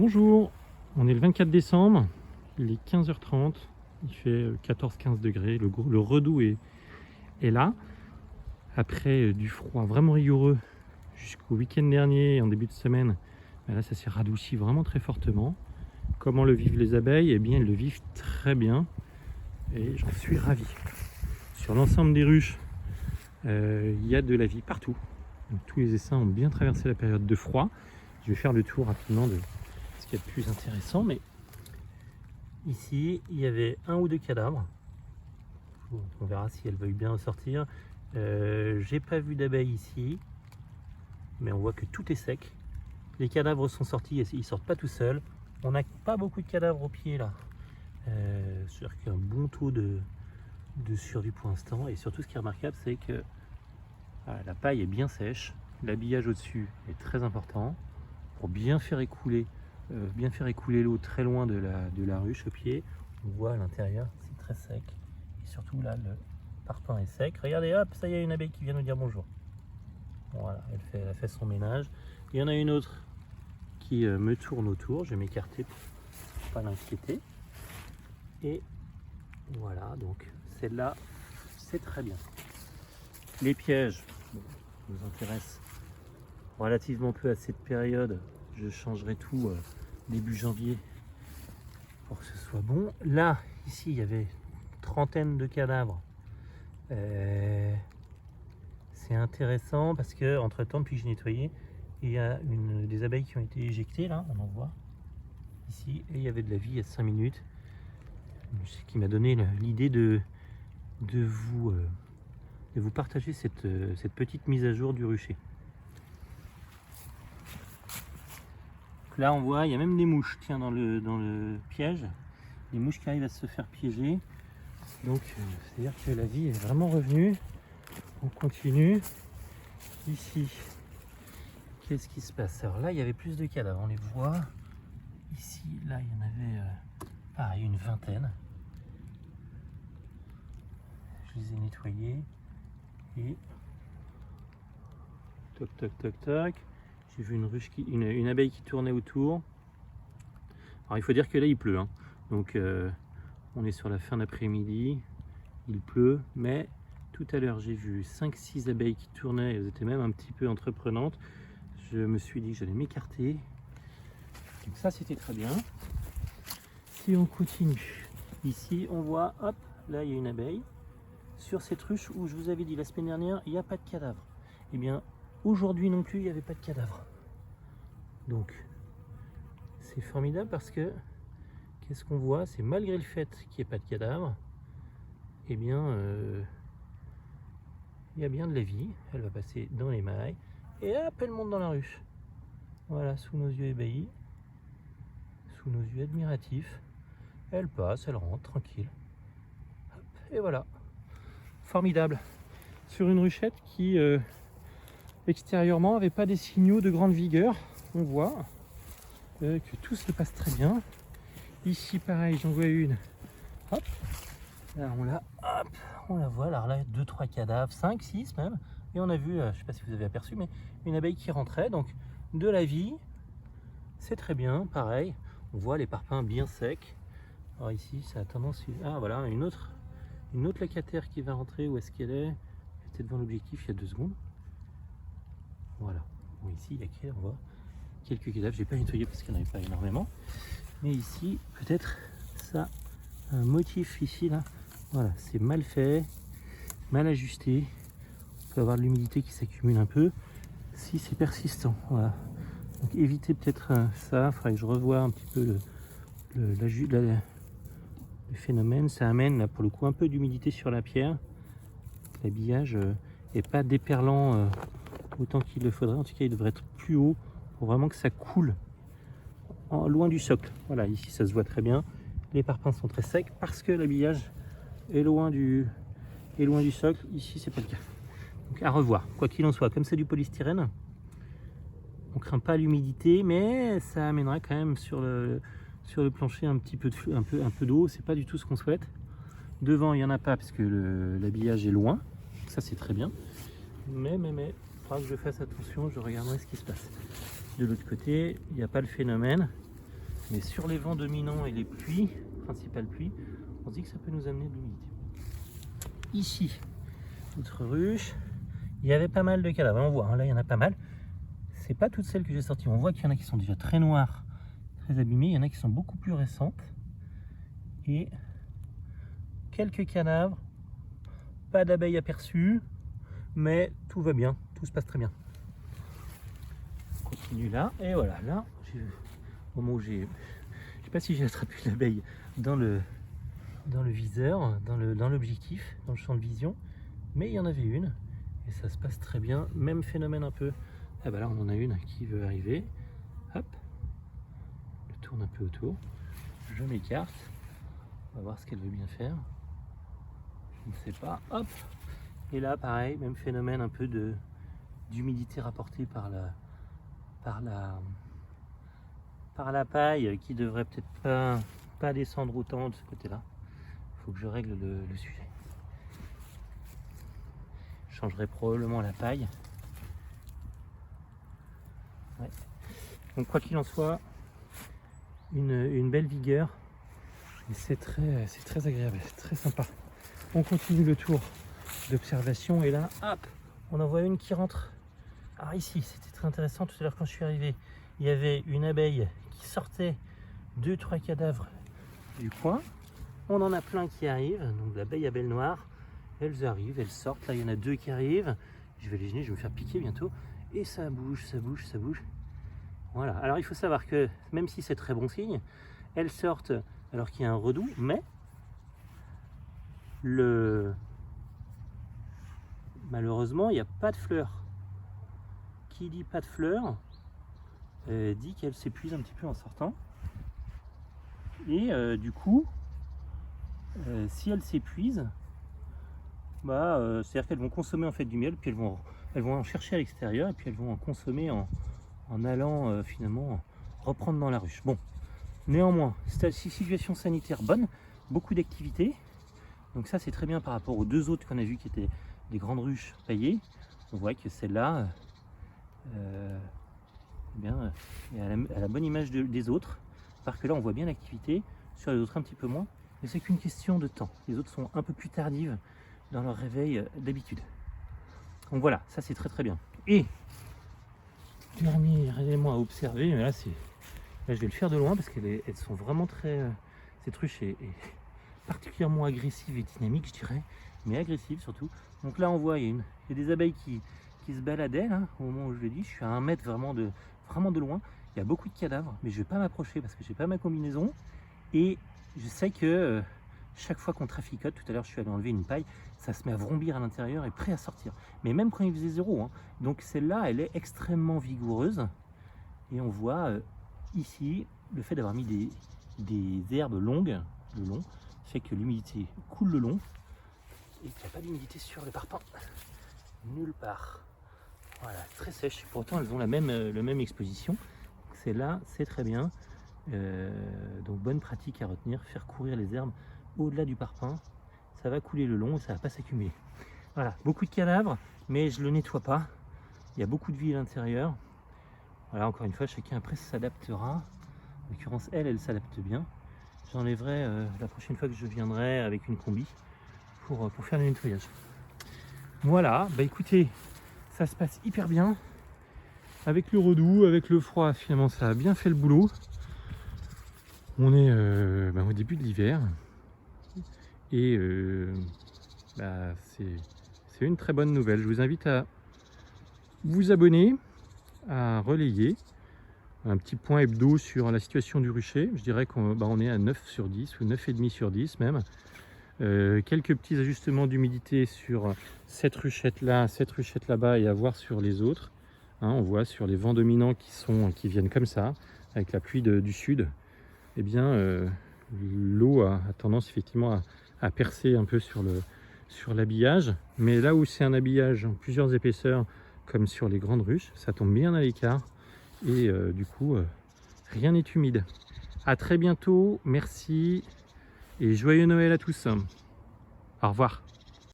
Bonjour, on est le 24 décembre, il est 15h30, il fait 14-15 degrés, le redout est là. Après du froid vraiment rigoureux jusqu'au week-end dernier et en début de semaine, là ça s'est radouci vraiment très fortement. Comment le vivent les abeilles? Eh bien elles le vivent très bien et j'en suis ravi. Sur l'ensemble des ruches, il y a de la vie partout. Donc, tous les essaims ont bien traversé la période de froid. Je vais faire le tour rapidement de ce qu'il y a de plus intéressant, mais ici il y avait un ou deux cadavres. On verra si elles veulent bien ressortir. J'ai pas vu d'abeilles ici, mais on voit que tout est sec. Les cadavres sont sortis et ils sortent pas tout seuls. On n'a pas beaucoup de cadavres au pied là. C'est-à-dire qu'il y a un bon taux de survie pour l'instant. Et surtout, ce qui est remarquable, c'est que la paille est bien sèche. L'habillage au-dessus est très important pour bien faire écouler l'eau très loin de la ruche au pied. On voit à l'intérieur, c'est très sec. Et surtout là, le parpaing est sec. Regardez, hop, ça y est, une abeille qui vient nous dire bonjour. Voilà, elle a fait son ménage. Il y en a une autre qui me tourne autour. Je vais m'écarter pour ne pas l'inquiéter. Et voilà, donc celle-là, c'est très bien. Les pièges nous intéressent relativement peu à cette période. Je changerai tout début janvier pour que ce soit bon. Là, ici, il y avait une trentaine de cadavres. C'est intéressant parce que entre temps, depuis que j'ai nettoyé, il y a des abeilles qui ont été éjectées là, on en voit ici, et il y avait de la vie il y a 5 minutes, ce qui m'a donné l'idée de vous partager cette petite mise à jour du rucher. Donc là on voit, il y a même des mouches, tiens, dans le piège, des mouches qui arrivent à se faire piéger. Donc c'est-à-dire que la vie est vraiment revenue. On continue. Ici, qu'est-ce qui se passe? Alors là, il y avait plus de cadavres, on les voit. Ici, là, il y en avait pareil, une vingtaine. Je les ai nettoyés. Et toc toc toc toc. J'ai vu une abeille qui tournait autour. Alors il faut dire que là il pleut, hein. Donc on est sur la fin d'après-midi, il pleut, mais tout à l'heure j'ai vu 5-6 abeilles qui tournaient, elles étaient même un petit peu entreprenantes. Je me suis dit que j'allais m'écarter. Donc ça c'était très bien. Si on continue, ici on voit, hop, là il y a une abeille. Sur cette ruche où je vous avais dit la semaine dernière, il n'y a pas de cadavre. Et bien aujourd'hui non plus, il n'y avait pas de cadavre. Donc c'est formidable parce que qu'est-ce qu'on voit? C'est malgré le fait qu'il n'y ait pas de cadavre, eh bien il y a bien de la vie. Elle va passer dans les mailles et hop, elle monte dans la ruche. Voilà, sous nos yeux ébahis, sous nos yeux admiratifs, elle passe, elle rentre tranquille. Hop, et voilà, formidable. Sur une ruchette qui extérieurement n'avait pas des signaux de grande vigueur. On voit que tout se passe très bien. Ici pareil, j'en vois une. Hop, là on la voit. Alors là 2-3 cadavres, 5-6 même. Et on a vu, je ne sais pas si vous avez aperçu, mais une abeille qui rentrait. Donc de la vie, c'est très bien. Pareil, on voit les parpaings bien secs. Alors ici ça a tendance, ah voilà, une autre locataire qui va rentrer. Où est-ce qu'elle est? Elle était devant l'objectif il y a 2 secondes. Voilà, bon, ici il y a on voit quelques cadavres. J'ai pas nettoyé parce qu'il n'y en avait pas énormément, mais ici peut-être ça, un motif ici là, voilà, c'est mal fait, mal ajusté. On peut avoir de l'humidité qui s'accumule un peu si c'est persistant. Voilà, donc évitez peut-être ça. Il faudrait que je revoie un petit peu le phénomène. Ça amène là pour le coup un peu d'humidité sur la pierre. L'habillage est pas déperlant autant qu'il le faudrait. En tout cas, il devrait être plus haut pour vraiment que ça coule loin du socle. Voilà, ici ça se voit très bien. Les parpaings sont très secs parce que l'habillage est loin du socle. Ici, c'est pas le cas. Donc à revoir. Quoi qu'il en soit, comme c'est du polystyrène, on craint pas l'humidité, mais ça amènera quand même sur le plancher un petit peu d'eau. C'est pas du tout ce qu'on souhaite. Devant, il n'y en a pas parce que l'habillage est loin. Ça, c'est très bien. Mais il faudra que je fasse attention. Je regarderai ce qui se passe. De l'autre côté, il n'y a pas le phénomène. Mais sur les vents dominants et les pluies, principales pluies, on se dit que ça peut nous amener de l'humidité. Ici, autre ruche, il y avait pas mal de cadavres, on voit, hein, là il y en a pas mal. C'est pas toutes celles que j'ai sorties, on voit qu'il y en a qui sont déjà très noires, très abîmées, il y en a qui sont beaucoup plus récentes. Et quelques cadavres, pas d'abeilles aperçues, mais tout va bien, tout se passe très bien. On continue là, et voilà, là, au moment où je sais pas si j'ai attrapé l'abeille dans le viseur, dans l'objectif, dans le champ de vision, mais il y en avait une, et ça se passe très bien, même phénomène un peu. Ah bah là on en a une qui veut arriver, hop, je tourne un peu autour, je m'écarte, on va voir ce qu'elle veut bien faire, je ne sais pas, hop, et là pareil, même phénomène un peu d'humidité rapportée par la paille qui devrait peut-être pas descendre autant de ce côté-là. Il faut que je règle le sujet. Je changerai probablement la paille. Ouais. Donc quoi qu'il en soit, une belle vigueur. Et c'est très agréable, c'est très sympa. On continue le tour d'observation et là, hop, on en voit une qui rentre. Alors ici, c'était très intéressant. Tout à l'heure quand je suis arrivé, il y avait une abeille qui sortait 2-3 cadavres du coin. On en a plein qui arrivent, donc l'abeille à belle noire, elles arrivent, elles sortent, là il y en a 2 qui arrivent, je vais les gêner, je vais me faire piquer bientôt, et ça bouge, ça bouge, ça bouge. Voilà, alors il faut savoir que même si c'est très bon signe, elles sortent alors qu'il y a un redout, mais malheureusement il n'y a pas de fleurs. Qui dit pas de fleurs, dit qu'elles s'épuisent un petit peu en sortant, et du coup, si elles s'épuisent, c'est-à-dire qu'elles vont consommer en fait du miel, puis elles vont en chercher à l'extérieur, et puis elles vont en consommer en allant finalement reprendre dans la ruche. Bon, néanmoins, situation sanitaire bonne, beaucoup d'activités, donc ça c'est très bien par rapport aux 2 autres qu'on a vu qui étaient des grandes ruches paillées. On voit que celle-là, à la bonne image des autres, parce que là on voit bien l'activité, sur les autres un petit peu moins, mais c'est qu'une question de temps. Les autres sont un peu plus tardives dans leur réveil d'habitude. Donc voilà, ça c'est très très bien. Et dernier élément à observer, mais là je vais le faire de loin parce qu'elles sont vraiment très. Cette ruche est particulièrement agressive et dynamique, je dirais, mais agressive surtout. Donc là on voit il y a des abeilles qui se baladaient là, au moment où je le dis. Je suis à 1 mètre vraiment de loin. Il y a beaucoup de cadavres, mais je ne vais pas m'approcher parce que j'ai pas ma combinaison. Et je sais que chaque fois qu'on traficote, tout à l'heure je suis allé enlever une paille, ça se met à vrombir à l'intérieur et prêt à sortir. Mais même quand il faisait 0, hein. Donc celle-là, elle est extrêmement vigoureuse. Et on voit ici, le fait d'avoir mis des herbes longues, le long, fait que l'humidité coule le long et qu'il n'y a pas d'humidité sur le parpaing. Nulle part. Voilà, très sèche. Pourtant, elles ont la même exposition. Celle-là, c'est très bien. Donc, bonne pratique à retenir. Faire courir les herbes au-delà du parpaing. Ça va couler le long et ça ne va pas s'accumuler. Voilà, beaucoup de cadavres, mais je ne le nettoie pas. Il y a beaucoup de vie à l'intérieur. Voilà, encore une fois, chacun après s'adaptera. En l'occurrence, elle s'adapte bien. J'enlèverai la prochaine fois que je viendrai avec une combi pour faire le nettoyage. Voilà, bah écoutez, ça se passe hyper bien. Avec le redout, avec le froid, finalement ça a bien fait le boulot. On est au début de l'hiver. Et c'est une très bonne nouvelle. Je vous invite à vous abonner, à relayer un petit point hebdo sur la situation du rucher. Je dirais qu'on est à 9 sur 10 ou 9,5 sur 10 même. Quelques petits ajustements d'humidité sur cette ruchette là-bas et à voir sur les autres. Hein, on voit sur les vents dominants qui viennent comme ça, avec la pluie du sud, eh bien l'eau a tendance effectivement à percer un peu sur l'habillage. Mais là où c'est un habillage en plusieurs épaisseurs, comme sur les grandes ruches, ça tombe bien à l'écart et du coup rien n'est humide. À très bientôt, merci et joyeux Noël à tous. Au revoir.